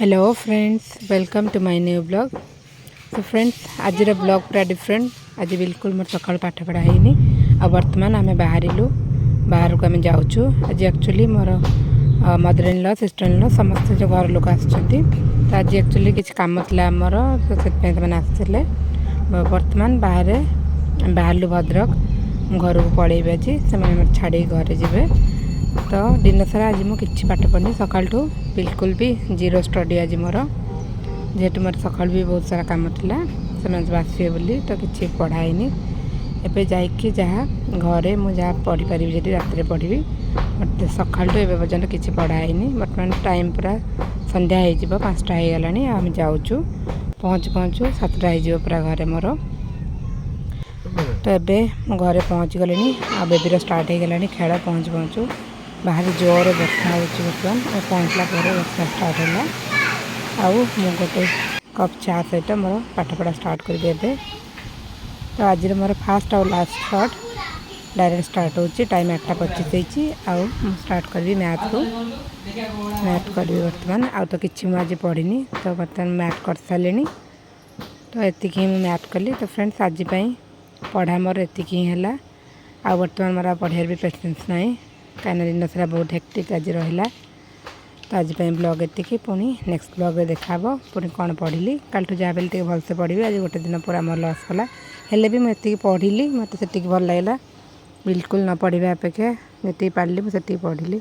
Hello friends, welcome to my new blog. तो friends आज blog पूरा डिफरेंट। आज बिल्कुल मोर सकाल पाठ पढ़ा है आ बर्तमान आम बाहर बाहर को आम जाऊँ। आज actually more mother in law sister in law समस्त जो घर लोग आसुँच। तो आज एक्चुअली किसी कम था आमर, तो से आसते बर्तमान बाहर बाहर भद्रक घर को पलैबे। आज से छाड़ी घर जी। तो दिन सारा आज मुझे पाठ पढ़नी सकाल बिल्कुल भी जीरो स्टडी आज मोर, जेहेतु मोर सकाल भी बहुत सारा काम था से आसवे बोली तो किसी पढ़ाईनी। एबे जाइए जहाँ घरे मुझे पढ़ी पारि जी रात पढ़ी मत सकाल एवं पर्यटन किसी पढ़ाईनी। बर्तमान टाइम पूरा संध्या हो 5टा हो गलानी। आम जाऊँ पहुँचु पहुँचु 7टा हो पूरा घरे मोर। तो एबे घरे पहुँच गले आ बेबीर स्टार्ट हो गलानी खेल। पहुँचु पहुँचु बाहर जोर वर्षा हो बर्तमान पहुँचला वर्षा स्टार्ट है। आउ गोटे कप चा सहित मोर पाठ पढ़ा स्टार्ट कर। तो आज मोर फास्ट और लास्ट शॉट डायरेक्ट स्टार्ट हो टाइम 8:25 आउ स्टार्ट करी मैथ को। मैथ करी बर्तमान आउ तो किसी मुझे आज पढ़ी तो बर्तमान मैथ कर सारे। तो ये ही मैथ कली। तो फ्रेंड्स आज पढ़ा मोर एति ही है। आ बर्तमान मोर पढ़ार भी पेसेंस ना कहीं दिन सारा बहुत हेक्टिक आज रहा। तो आज ब्लॉग एति पुणी नेक्स्ट ब्लॉग में देखा पुणी कौन पढ़ी कल जहाँ भी भलसे पढ़ी। आज गोटे दिन पूरा मोर लॉस कला हेले भी मुझे पढ़ी मत से भल लगे बिल्कुल न पढ़ा अपेक्षा जी पार्ली मुझे पढ़ी।